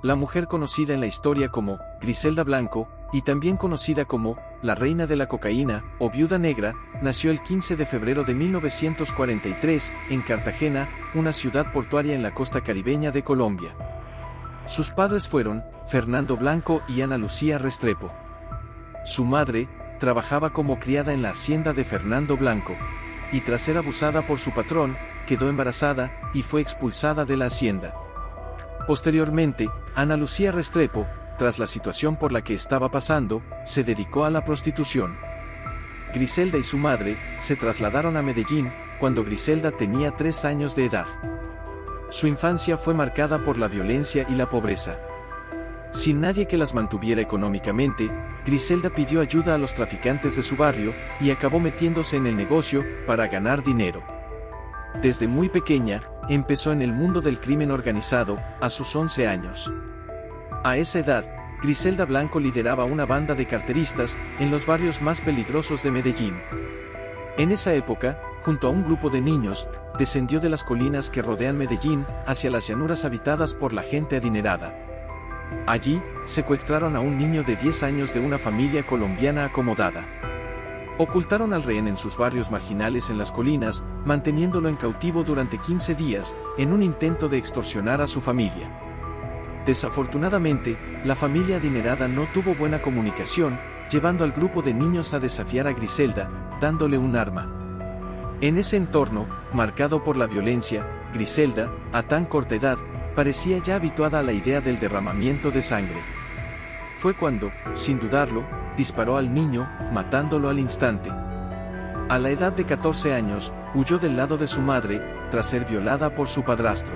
La mujer conocida en la historia como Griselda Blanco, y también conocida como la reina de la cocaína o viuda negra, nació el 15 de febrero de 1943 en Cartagena, una ciudad portuaria en la costa caribeña de Colombia. Sus padres fueron Fernando Blanco y Ana Lucía Restrepo. Su madre trabajaba como criada en la hacienda de Fernando Blanco, y tras ser abusada por su patrón, quedó embarazada y fue expulsada de la hacienda. Posteriormente, Ana Lucía Restrepo, tras la situación por la que estaba pasando, se dedicó a la prostitución. Griselda y su madre se trasladaron a Medellín cuando Griselda tenía 3 años de edad. Su infancia fue marcada por la violencia y la pobreza. Sin nadie que las mantuviera económicamente, Griselda pidió ayuda a los traficantes de su barrio y acabó metiéndose en el negocio para ganar dinero. Desde muy pequeña, empezó en el mundo del crimen organizado, a sus 11 años. A esa edad, Griselda Blanco lideraba una banda de carteristas en los barrios más peligrosos de Medellín. En esa época, junto a un grupo de niños, descendió de las colinas que rodean Medellín hacia las llanuras habitadas por la gente adinerada. Allí, secuestraron a un niño de 10 años de una familia colombiana acomodada. Ocultaron al rehén en sus barrios marginales en las colinas, manteniéndolo en cautivo durante 15 días, en un intento de extorsionar a su familia. Desafortunadamente, la familia adinerada no tuvo buena comunicación, llevando al grupo de niños a desafiar a Griselda, dándole un arma. En ese entorno, marcado por la violencia, Griselda, a tan corta edad, parecía ya habituada a la idea del derramamiento de sangre. Fue cuando, sin dudarlo, disparó al niño, matándolo al instante. A la edad de 14 años, huyó del lado de su madre, tras ser violada por su padrastro.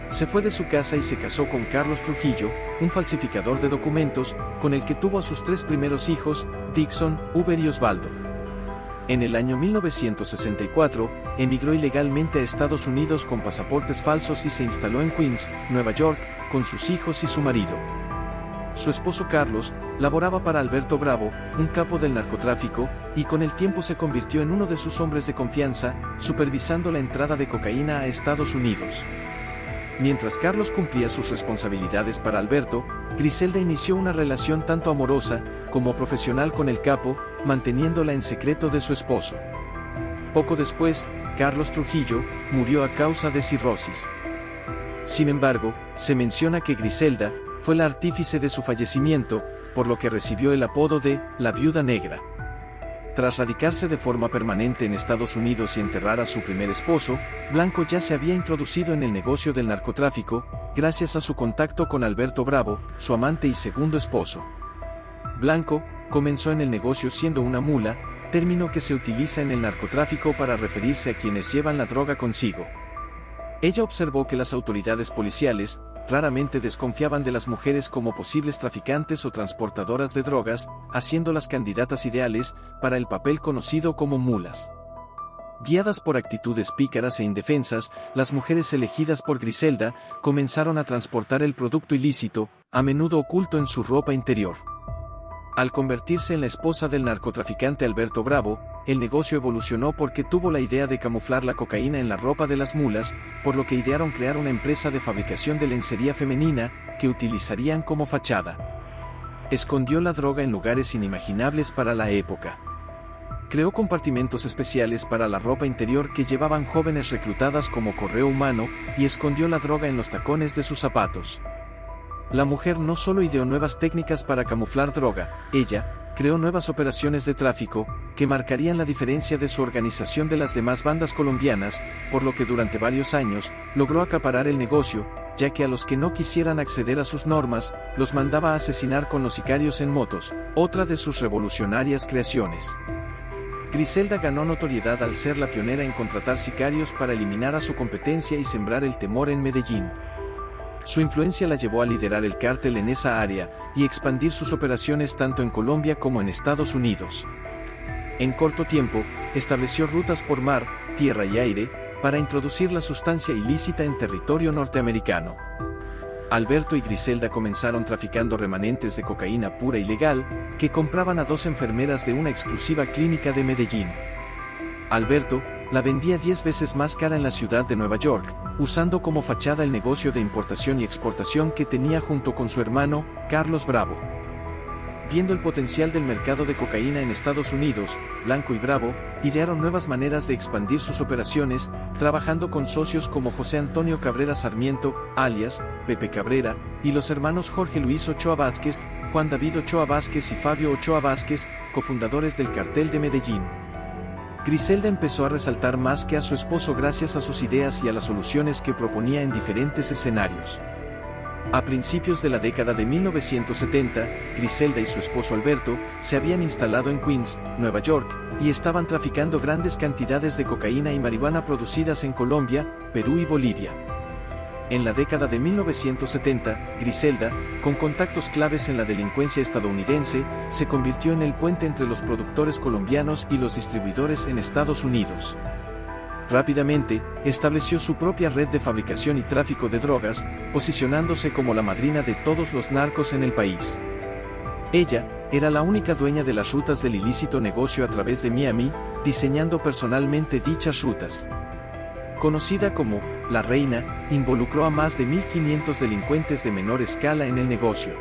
Se fue de su casa y se casó con Carlos Trujillo, un falsificador de documentos, con el que tuvo a sus 3 primeros hijos, Dixon, Uber y Osvaldo. En el año 1964, emigró ilegalmente a Estados Unidos con pasaportes falsos y se instaló en Queens, Nueva York, con sus hijos y su marido. Su esposo Carlos laboraba para Alberto Bravo, un capo del narcotráfico, y con el tiempo se convirtió en uno de sus hombres de confianza, supervisando la entrada de cocaína a Estados Unidos. Mientras Carlos cumplía sus responsabilidades para Alberto, Griselda inició una relación tanto amorosa como profesional con el capo, manteniéndola en secreto de su esposo. Poco después, Carlos Trujillo murió a causa de cirrosis. Sin embargo, se menciona que Griselda fue la artífice de su fallecimiento, por lo que recibió el apodo de la viuda negra. Tras radicarse de forma permanente en Estados Unidos y enterrar a su primer esposo, Blanco ya se había introducido en el negocio del narcotráfico, gracias a su contacto con Alberto Bravo, su amante y segundo esposo. Blanco comenzó en el negocio siendo una mula, término que se utiliza en el narcotráfico para referirse a quienes llevan la droga consigo. Ella observó que las autoridades policiales raramente desconfiaban de las mujeres como posibles traficantes o transportadoras de drogas, haciéndolas candidatas ideales para el papel conocido como mulas. Guiadas por actitudes pícaras e indefensas, las mujeres elegidas por Griselda comenzaron a transportar el producto ilícito, a menudo oculto en su ropa interior. Al convertirse en la esposa del narcotraficante Alberto Bravo, el negocio evolucionó porque tuvo la idea de camuflar la cocaína en la ropa de las mulas, por lo que idearon crear una empresa de fabricación de lencería femenina, que utilizarían como fachada. Escondió la droga en lugares inimaginables para la época. Creó compartimentos especiales para la ropa interior que llevaban jóvenes reclutadas como correo humano, y escondió la droga en los tacones de sus zapatos. La mujer no solo ideó nuevas técnicas para camuflar droga, ella creó nuevas operaciones de tráfico, que marcarían la diferencia de su organización de las demás bandas colombianas, por lo que durante varios años, logró acaparar el negocio, ya que a los que no quisieran acceder a sus normas, los mandaba a asesinar con los sicarios en motos, otra de sus revolucionarias creaciones. Griselda ganó notoriedad al ser la pionera en contratar sicarios para eliminar a su competencia y sembrar el temor en Medellín. Su influencia la llevó a liderar el cártel en esa área y expandir sus operaciones tanto en Colombia como en Estados Unidos. En corto tiempo, estableció rutas por mar, tierra y aire, para introducir la sustancia ilícita en territorio norteamericano. Alberto y Griselda comenzaron traficando remanentes de cocaína pura y legal, que compraban a 2 enfermeras de una exclusiva clínica de Medellín. Alberto la vendía 10 veces más cara en la ciudad de Nueva York, usando como fachada el negocio de importación y exportación que tenía junto con su hermano, Carlos Bravo. Viendo el potencial del mercado de cocaína en Estados Unidos, Blanco y Bravo idearon nuevas maneras de expandir sus operaciones, trabajando con socios como José Antonio Cabrera Sarmiento, alias Pepe Cabrera, y los hermanos Jorge Luis Ochoa Vázquez, Juan David Ochoa Vázquez y Fabio Ochoa Vázquez, cofundadores del Cartel de Medellín. Griselda empezó a resaltar más que a su esposo gracias a sus ideas y a las soluciones que proponía en diferentes escenarios. A principios de la década de 1970, Griselda y su esposo Alberto se habían instalado en Queens, Nueva York, y estaban traficando grandes cantidades de cocaína y marihuana producidas en Colombia, Perú y Bolivia. En la década de 1970, Griselda, con contactos claves en la delincuencia estadounidense, se convirtió en el puente entre los productores colombianos y los distribuidores en Estados Unidos. Rápidamente, estableció su propia red de fabricación y tráfico de drogas, posicionándose como la madrina de todos los narcos en el país. Ella era la única dueña de las rutas del ilícito negocio a través de Miami, diseñando personalmente dichas rutas. Conocida como La Reina, involucró a más de 1.500 delincuentes de menor escala en el negocio.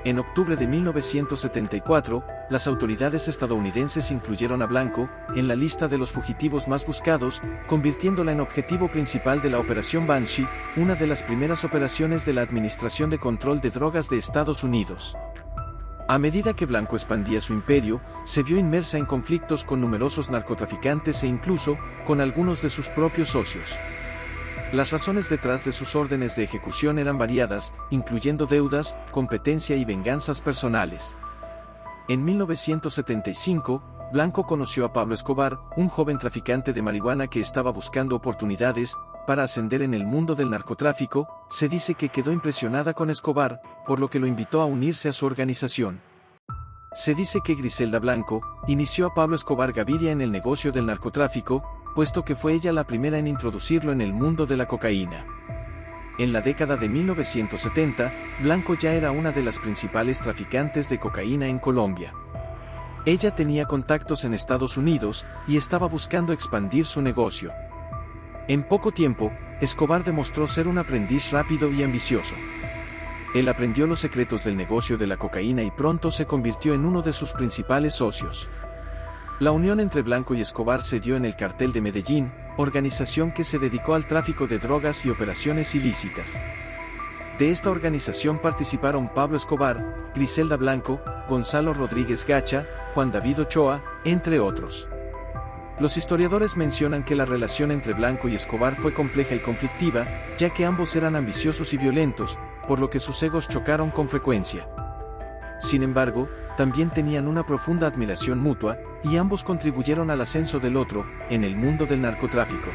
En octubre de 1974, las autoridades estadounidenses incluyeron a Blanco en la lista de los fugitivos más buscados, convirtiéndola en objetivo principal de la Operación Banshee, una de las primeras operaciones de la Administración de Control de Drogas de Estados Unidos. A medida que Blanco expandía su imperio, se vio inmersa en conflictos con numerosos narcotraficantes e incluso con algunos de sus propios socios. Las razones detrás de sus órdenes de ejecución eran variadas, incluyendo deudas, competencia y venganzas personales. En 1975, Blanco conoció a Pablo Escobar, un joven traficante de marihuana que estaba buscando oportunidades para ascender en el mundo del narcotráfico. Se dice que quedó impresionada con Escobar, por lo que lo invitó a unirse a su organización. Se dice que Griselda Blanco inició a Pablo Escobar Gaviria en el negocio del narcotráfico, puesto que fue ella la primera en introducirlo en el mundo de la cocaína. En la década de 1970, Blanco ya era una de las principales traficantes de cocaína en Colombia. Ella tenía contactos en Estados Unidos y estaba buscando expandir su negocio. En poco tiempo, Escobar demostró ser un aprendiz rápido y ambicioso. Él aprendió los secretos del negocio de la cocaína y pronto se convirtió en uno de sus principales socios. La unión entre Blanco y Escobar se dio en el Cartel de Medellín, organización que se dedicó al tráfico de drogas y operaciones ilícitas. De esta organización participaron Pablo Escobar, Griselda Blanco, Gonzalo Rodríguez Gacha, Juan David Ochoa, entre otros. Los historiadores mencionan que la relación entre Blanco y Escobar fue compleja y conflictiva, ya que ambos eran ambiciosos y violentos, por lo que sus egos chocaron con frecuencia. Sin embargo, también tenían una profunda admiración mutua, y ambos contribuyeron al ascenso del otro, en el mundo del narcotráfico.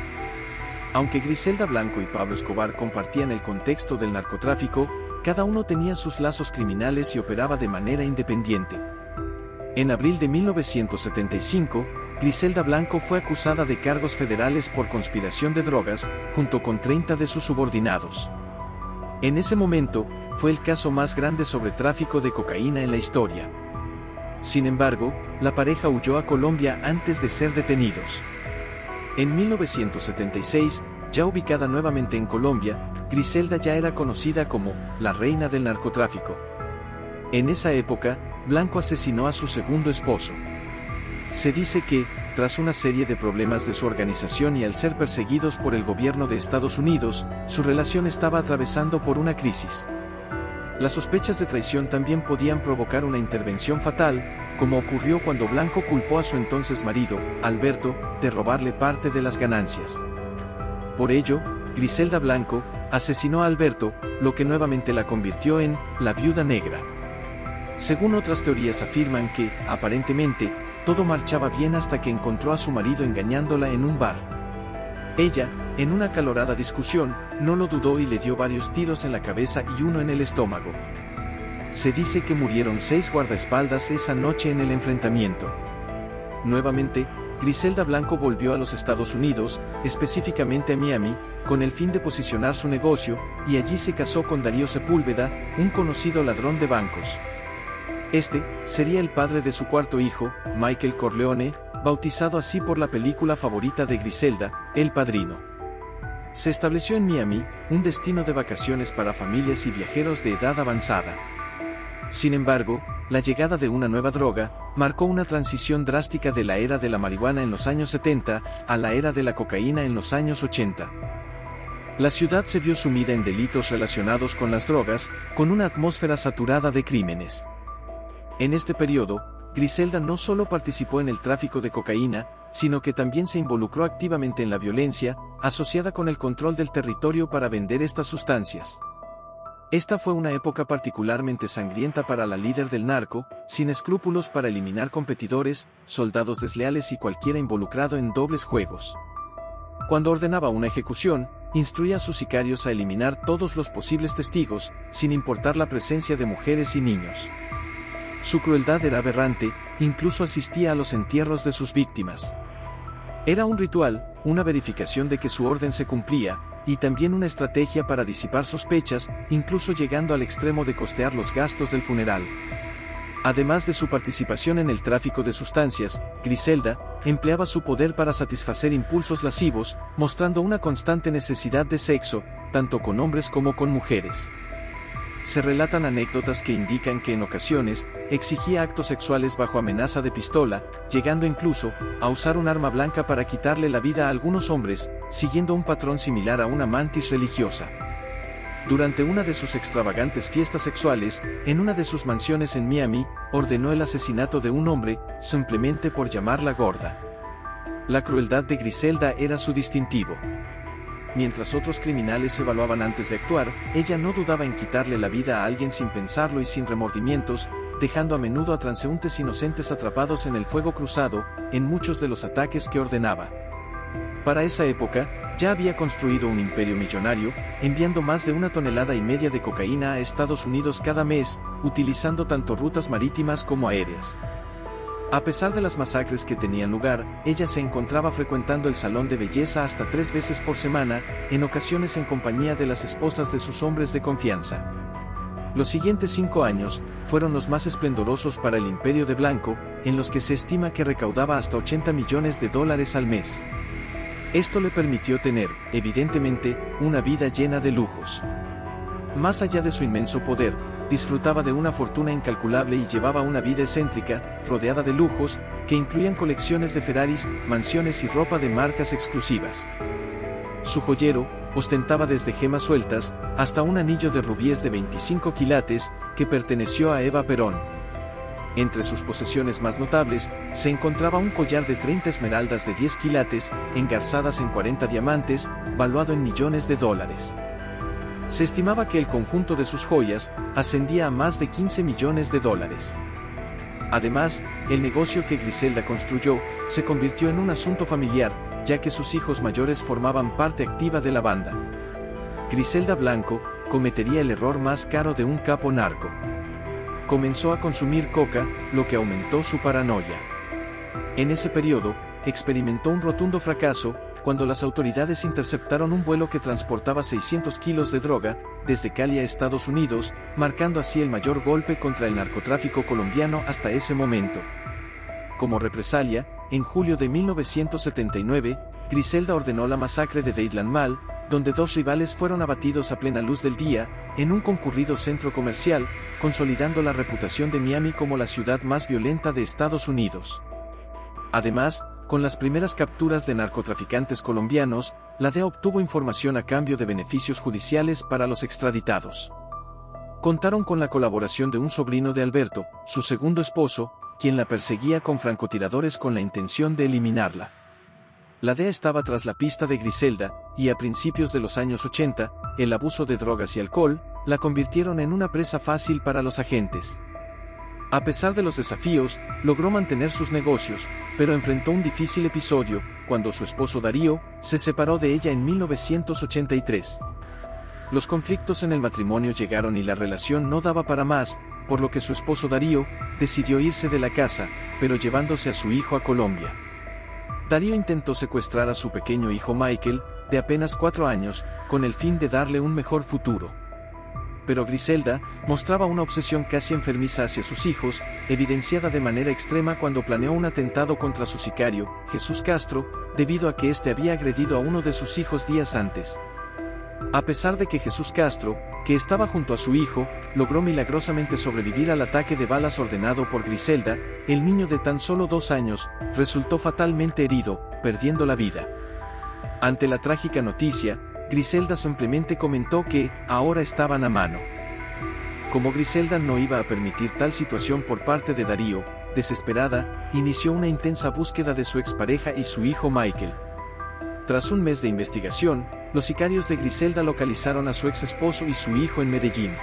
Aunque Griselda Blanco y Pablo Escobar compartían el contexto del narcotráfico, cada uno tenía sus lazos criminales y operaba de manera independiente. En abril de 1975, Griselda Blanco fue acusada de cargos federales por conspiración de drogas, junto con 30 de sus subordinados. En ese momento, fue el caso más grande sobre tráfico de cocaína en la historia. Sin embargo, la pareja huyó a Colombia antes de ser detenidos. En 1976, ya ubicada nuevamente en Colombia, Griselda ya era conocida como la reina del narcotráfico. En esa época, Blanco asesinó a su segundo esposo. Se dice que, tras una serie de problemas de su organización y al ser perseguidos por el gobierno de Estados Unidos, su relación estaba atravesando por una crisis. Las sospechas de traición también podían provocar una intervención fatal, como ocurrió cuando Blanco culpó a su entonces marido, Alberto, de robarle parte de las ganancias. Por ello, Griselda Blanco asesinó a Alberto, lo que nuevamente la convirtió en la viuda negra. Según otras teorías afirman que, aparentemente, todo marchaba bien hasta que encontró a su marido engañándola en un bar. Ella, en una acalorada discusión, no lo dudó y le dio varios tiros en la cabeza y uno en el estómago. Se dice que murieron 6 guardaespaldas esa noche en el enfrentamiento. Nuevamente, Griselda Blanco volvió a los Estados Unidos, específicamente a Miami, con el fin de posicionar su negocio, y allí se casó con Darío Sepúlveda, un conocido ladrón de bancos. Este sería el padre de su cuarto hijo, Michael Corleone, bautizado así por la película favorita de Griselda, El Padrino. Se estableció en Miami, un destino de vacaciones para familias y viajeros de edad avanzada. Sin embargo, la llegada de una nueva droga marcó una transición drástica de la era de la marihuana en los años 70 a la era de la cocaína en los años 80. La ciudad se vio sumida en delitos relacionados con las drogas, con una atmósfera saturada de crímenes. En este periodo, Griselda no solo participó en el tráfico de cocaína, sino que también se involucró activamente en la violencia, asociada con el control del territorio para vender estas sustancias. Esta fue una época particularmente sangrienta para la líder del narco, sin escrúpulos para eliminar competidores, soldados desleales y cualquiera involucrado en dobles juegos. Cuando ordenaba una ejecución, instruía a sus sicarios a eliminar todos los posibles testigos, sin importar la presencia de mujeres y niños. Su crueldad era aberrante, incluso asistía a los entierros de sus víctimas. Era un ritual, una verificación de que su orden se cumplía, y también una estrategia para disipar sospechas, incluso llegando al extremo de costear los gastos del funeral. Además de su participación en el tráfico de sustancias, Griselda empleaba su poder para satisfacer impulsos lascivos, mostrando una constante necesidad de sexo, tanto con hombres como con mujeres. Se relatan anécdotas que indican que en ocasiones, exigía actos sexuales bajo amenaza de pistola, llegando incluso a usar un arma blanca para quitarle la vida a algunos hombres, siguiendo un patrón similar a una mantis religiosa. Durante una de sus extravagantes fiestas sexuales, en una de sus mansiones en Miami, ordenó el asesinato de un hombre, simplemente por llamarla gorda. La crueldad de Griselda era su distintivo. Mientras otros criminales evaluaban antes de actuar, ella no dudaba en quitarle la vida a alguien sin pensarlo y sin remordimientos, dejando a menudo a transeúntes inocentes atrapados en el fuego cruzado, en muchos de los ataques que ordenaba. Para esa época, ya había construido un imperio millonario, enviando más de 1,5 toneladas de cocaína a Estados Unidos cada mes, utilizando tanto rutas marítimas como aéreas. A pesar de las masacres que tenían lugar, ella se encontraba frecuentando el salón de belleza hasta 3 veces por semana, en ocasiones en compañía de las esposas de sus hombres de confianza. Los siguientes 5 años fueron los más esplendorosos para el Imperio de Blanco, en los que se estima que recaudaba hasta $80 millones al mes. Esto le permitió tener, evidentemente, una vida llena de lujos. Más allá de su inmenso poder, disfrutaba de una fortuna incalculable y llevaba una vida excéntrica, rodeada de lujos, que incluían colecciones de Ferraris, mansiones y ropa de marcas exclusivas. Su joyero ostentaba desde gemas sueltas hasta un anillo de rubíes de 25 quilates que perteneció a Eva Perón. Entre sus posesiones más notables, se encontraba un collar de 30 esmeraldas de 10 quilates, engarzadas en 40 diamantes, valuado en millones de dólares. Se estimaba que el conjunto de sus joyas ascendía a más de $15 millones. Además, el negocio que Griselda construyó se convirtió en un asunto familiar, ya que sus hijos mayores formaban parte activa de la banda. Griselda Blanco cometería el error más caro de un capo narco. Comenzó a consumir coca, lo que aumentó su paranoia. En ese periodo, experimentó un rotundo fracaso, cuando las autoridades interceptaron un vuelo que transportaba 600 kilos de droga, desde Cali a Estados Unidos, marcando así el mayor golpe contra el narcotráfico colombiano hasta ese momento. Como represalia, en julio de 1979, Griselda ordenó la masacre de Deidland Mall, donde 2 rivales fueron abatidos a plena luz del día, en un concurrido centro comercial, consolidando la reputación de Miami como la ciudad más violenta de Estados Unidos. Además, con las primeras capturas de narcotraficantes colombianos, la DEA obtuvo información a cambio de beneficios judiciales para los extraditados. Contaron con la colaboración de un sobrino de Alberto, su segundo esposo, quien la perseguía con francotiradores con la intención de eliminarla. La DEA estaba tras la pista de Griselda, y a principios de los años 80, el abuso de drogas y alcohol la convirtieron en una presa fácil para los agentes. A pesar de los desafíos, logró mantener sus negocios, pero enfrentó un difícil episodio, cuando su esposo Darío se separó de ella en 1983. Los conflictos en el matrimonio llegaron y la relación no daba para más, por lo que su esposo Darío decidió irse de la casa, pero llevándose a su hijo a Colombia. Darío intentó secuestrar a su pequeño hijo Michael, de apenas 4 años, con el fin de darle un mejor futuro. pero Griselda mostraba una obsesión casi enfermiza hacia sus hijos, evidenciada de manera extrema cuando planeó un atentado contra su sicario, Jesús Castro, debido a que éste había agredido a uno de sus hijos días antes. A pesar de que Jesús Castro, que estaba junto a su hijo, logró milagrosamente sobrevivir al ataque de balas ordenado por Griselda, el niño de tan solo 2 años resultó fatalmente herido, perdiendo la vida. Ante la trágica noticia, Griselda simplemente comentó que ahora estaban a mano. Como Griselda no iba a permitir tal situación por parte de Darío, desesperada, inició una intensa búsqueda de su expareja y su hijo Michael. Tras un mes de investigación, los sicarios de Griselda localizaron a su ex esposo y su hijo en Medellín.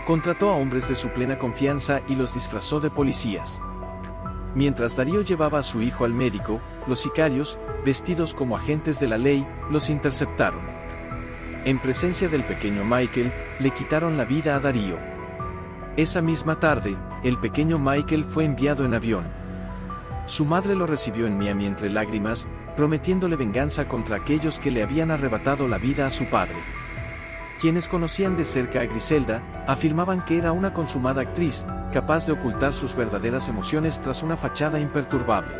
Contrató a hombres de su plena confianza y los disfrazó de policías. Mientras Darío llevaba a su hijo al médico, los sicarios, vestidos como agentes de la ley, los interceptaron. En presencia del pequeño Michael, le quitaron la vida a Darío. Esa misma tarde, el pequeño Michael fue enviado en avión. Su madre lo recibió en Miami entre lágrimas, prometiéndole venganza contra aquellos que le habían arrebatado la vida a su padre. Quienes conocían de cerca a Griselda, afirmaban que era una consumada actriz, capaz de ocultar sus verdaderas emociones tras una fachada imperturbable.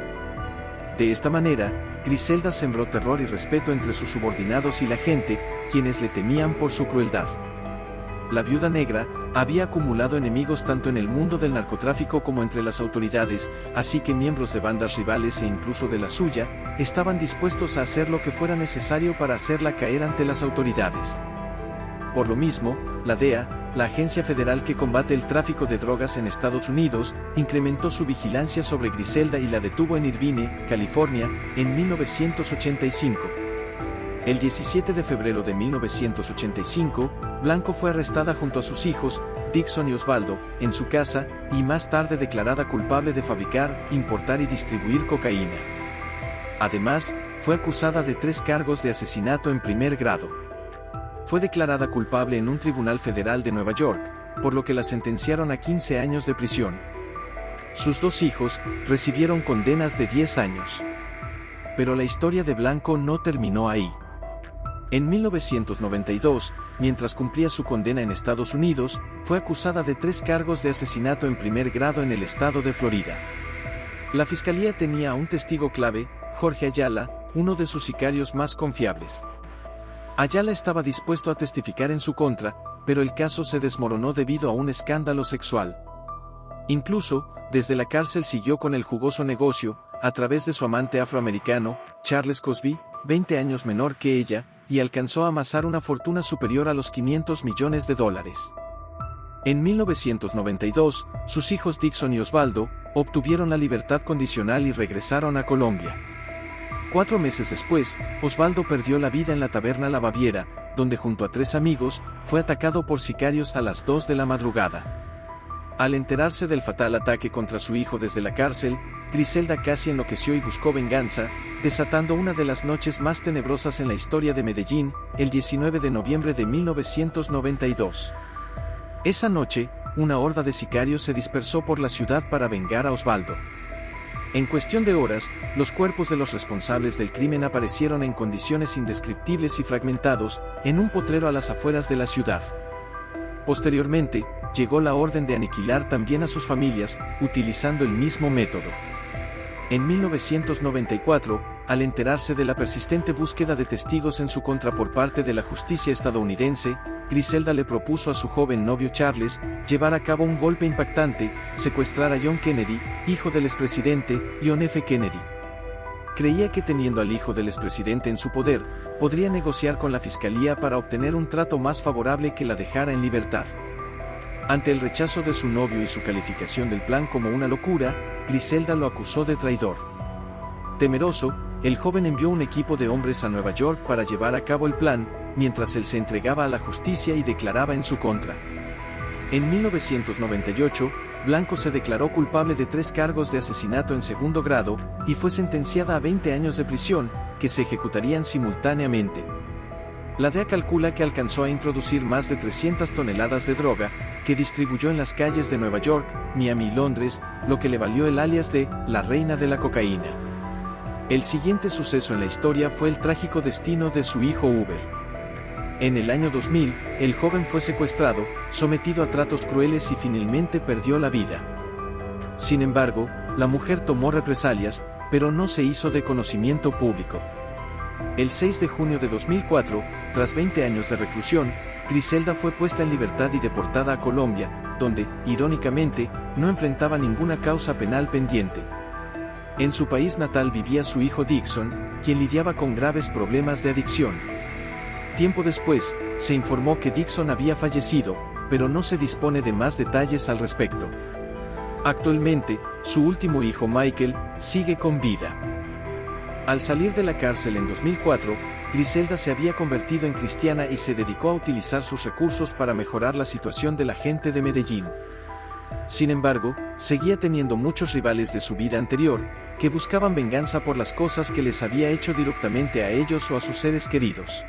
De esta manera, Griselda sembró terror y respeto entre sus subordinados y la gente, quienes le temían por su crueldad. La viuda negra había acumulado enemigos tanto en el mundo del narcotráfico como entre las autoridades, así que miembros de bandas rivales e incluso de la suya, estaban dispuestos a hacer lo que fuera necesario para hacerla caer ante las autoridades. Por lo mismo, la DEA, la agencia federal que combate el tráfico de drogas en Estados Unidos, incrementó su vigilancia sobre Griselda y la detuvo en Irvine, California, en 1985. El 17 de febrero de 1985, Blanco fue arrestada junto a sus hijos, Dixon y Osvaldo, en su casa, y más tarde declarada culpable de fabricar, importar y distribuir cocaína. Además, fue acusada de 3 cargos de asesinato en primer grado. Fue declarada culpable en un tribunal federal de Nueva York, por lo que la sentenciaron a 15 años de prisión. Sus 2 hijos recibieron condenas de 10 años. Pero la historia de Blanco no terminó ahí. En 1992, mientras cumplía su condena en Estados Unidos, fue acusada de 3 cargos de asesinato en primer grado en el estado de Florida. La fiscalía tenía a un testigo clave, Jorge Ayala, uno de sus sicarios más confiables. Ayala estaba dispuesto a testificar en su contra, pero el caso se desmoronó debido a un escándalo sexual. Incluso, desde la cárcel siguió con el jugoso negocio, a través de su amante afroamericano, Charles Cosby, 20 años menor que ella, y alcanzó a amasar una fortuna superior a los $500 millones. En 1992, sus hijos Dixon y Osvaldo, obtuvieron la libertad condicional y regresaron a Colombia. 4 meses después, Osvaldo perdió la vida en la taberna La Baviera, donde junto a 3 amigos, fue atacado por sicarios a las 2 de la madrugada. Al enterarse del fatal ataque contra su hijo desde la cárcel, Griselda casi enloqueció y buscó venganza, desatando una de las noches más tenebrosas en la historia de Medellín, el 19 de noviembre de 1992. Esa noche, una horda de sicarios se dispersó por la ciudad para vengar a Osvaldo. En cuestión de horas, los cuerpos de los responsables del crimen aparecieron en condiciones indescriptibles y fragmentados, en un potrero a las afueras de la ciudad. Posteriormente, llegó la orden de aniquilar también a sus familias, utilizando el mismo método. En 1994, al enterarse de la persistente búsqueda de testigos en su contra por parte de la justicia estadounidense, Griselda le propuso a su joven novio Charles llevar a cabo un golpe impactante, secuestrar a John Kennedy, hijo del expresidente John F. Kennedy. Creía que teniendo al hijo del expresidente en su poder, podría negociar con la fiscalía para obtener un trato más favorable que la dejara en libertad. Ante el rechazo de su novio y su calificación del plan como una locura, Griselda lo acusó de traidor. Temeroso, el joven envió un equipo de hombres a Nueva York para llevar a cabo el plan, mientras él se entregaba a la justicia y declaraba en su contra. En 1998, Blanco se declaró culpable de 3 cargos de asesinato en segundo grado, y fue sentenciada a 20 años de prisión, que se ejecutarían simultáneamente. La DEA calcula que alcanzó a introducir más de 300 toneladas de droga, que distribuyó en las calles de Nueva York, Miami y Londres, lo que le valió el alias de la reina de la cocaína. El siguiente suceso en la historia fue el trágico destino de su hijo Uber. En el año 2000, el joven fue secuestrado, sometido a tratos crueles y finalmente perdió la vida. Sin embargo, la mujer tomó represalias, pero no se hizo de conocimiento público. El 6 de junio de 2004, tras 20 años de reclusión, Griselda fue puesta en libertad y deportada a Colombia, donde, irónicamente, no enfrentaba ninguna causa penal pendiente. En su país natal vivía su hijo Dixon, quien lidiaba con graves problemas de adicción. Tiempo después, se informó que Dixon había fallecido, pero no se dispone de más detalles al respecto. Actualmente, su último hijo Michael sigue con vida. Al salir de la cárcel en 2004, Griselda se había convertido en cristiana y se dedicó a utilizar sus recursos para mejorar la situación de la gente de Medellín. Sin embargo, seguía teniendo muchos rivales de su vida anterior, que buscaban venganza por las cosas que les había hecho directamente a ellos o a sus seres queridos.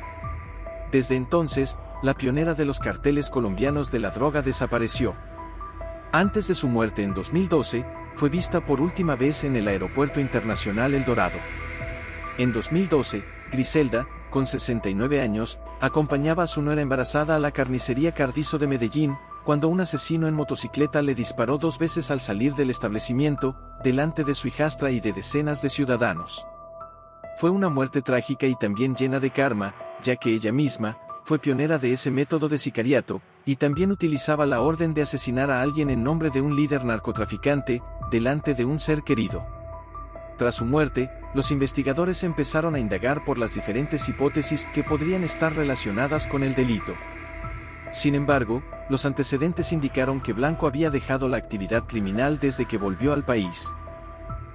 Desde entonces, la pionera de los carteles colombianos de la droga desapareció. Antes de su muerte en 2012, fue vista por última vez en el Aeropuerto Internacional El Dorado. En 2012, Griselda, con 69 años, acompañaba a su nuera embarazada a la carnicería Cardizo de Medellín, cuando un asesino en motocicleta le disparó 2 veces al salir del establecimiento, delante de su hijastra y de decenas de ciudadanos. Fue una muerte trágica y también llena de karma, ya que ella misma fue pionera de ese método de sicariato, y también utilizaba la orden de asesinar a alguien en nombre de un líder narcotraficante, delante de un ser querido. Tras su muerte, los investigadores empezaron a indagar por las diferentes hipótesis que podrían estar relacionadas con el delito. Sin embargo, los antecedentes indicaron que Blanco había dejado la actividad criminal desde que volvió al país.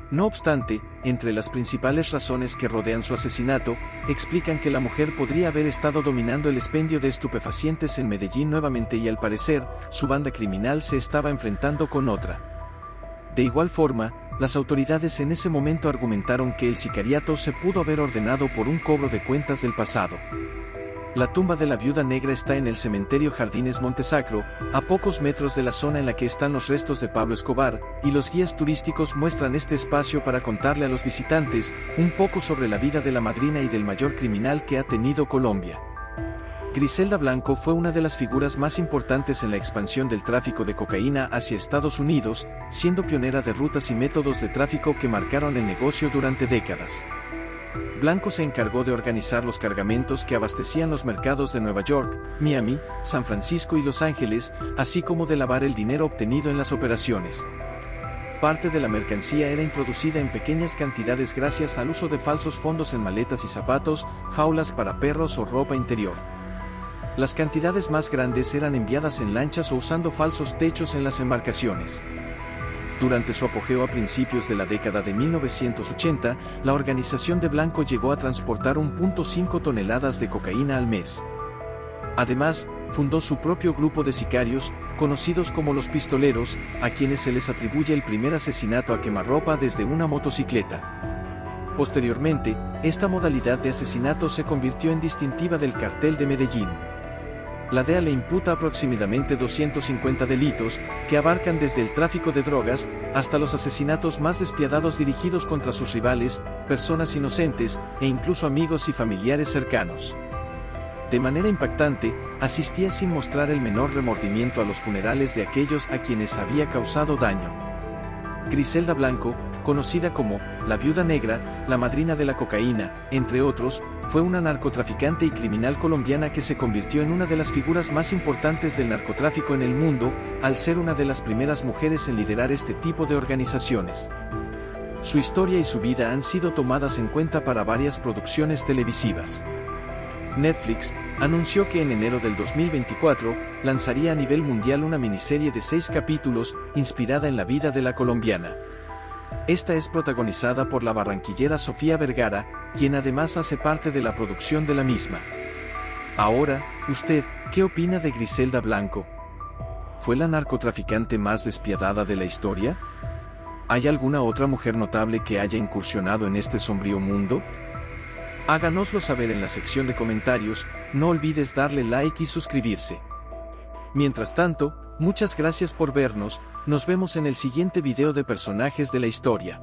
No obstante, entre las principales razones que rodean su asesinato, explican que la mujer podría haber estado dominando el expendio de estupefacientes en Medellín nuevamente y al parecer, su banda criminal se estaba enfrentando con otra. De igual forma, las autoridades en ese momento argumentaron que el sicariato se pudo haber ordenado por un cobro de cuentas del pasado. La tumba de la viuda negra está en el cementerio Jardines Montesacro, a pocos metros de la zona en la que están los restos de Pablo Escobar, y los guías turísticos muestran este espacio para contarle a los visitantes un poco sobre la vida de la madrina y del mayor criminal que ha tenido Colombia. Griselda Blanco fue una de las figuras más importantes en la expansión del tráfico de cocaína hacia Estados Unidos, siendo pionera de rutas y métodos de tráfico que marcaron el negocio durante décadas. Blanco se encargó de organizar los cargamentos que abastecían los mercados de Nueva York, Miami, San Francisco y Los Ángeles, así como de lavar el dinero obtenido en las operaciones. Parte de la mercancía era introducida en pequeñas cantidades gracias al uso de falsos fondos en maletas y zapatos, jaulas para perros o ropa interior. Las cantidades más grandes eran enviadas en lanchas o usando falsos techos en las embarcaciones. Durante su apogeo a principios de la década de 1980, la organización de Blanco llegó a transportar 1.5 toneladas de cocaína al mes. Además, fundó su propio grupo de sicarios, conocidos como los pistoleros, a quienes se les atribuye el primer asesinato a quemarropa desde una motocicleta. Posteriormente, esta modalidad de asesinato se convirtió en distintiva del cartel de Medellín. La DEA le imputa aproximadamente 250 delitos, que abarcan desde el tráfico de drogas, hasta los asesinatos más despiadados dirigidos contra sus rivales, personas inocentes, e incluso amigos y familiares cercanos. De manera impactante, asistía sin mostrar el menor remordimiento a los funerales de aquellos a quienes había causado daño. Griselda Blanco, conocida como la Viuda Negra, la madrina de la cocaína, entre otros, fue una narcotraficante y criminal colombiana que se convirtió en una de las figuras más importantes del narcotráfico en el mundo, al ser una de las primeras mujeres en liderar este tipo de organizaciones. Su historia y su vida han sido tomadas en cuenta para varias producciones televisivas. Netflix anunció que en enero del 2024 lanzaría a nivel mundial una miniserie de 6 capítulos, inspirada en la vida de la colombiana. Esta es protagonizada por la barranquillera Sofía Vergara, quien además hace parte de la producción de la misma. Ahora, ¿usted qué opina de Griselda Blanco? ¿Fue la narcotraficante más despiadada de la historia? ¿Hay alguna otra mujer notable que haya incursionado en este sombrío mundo? Háganoslo saber en la sección de comentarios, no olvides darle like y suscribirse. Mientras tanto, muchas gracias por vernos, nos vemos en el siguiente video de personajes de la historia.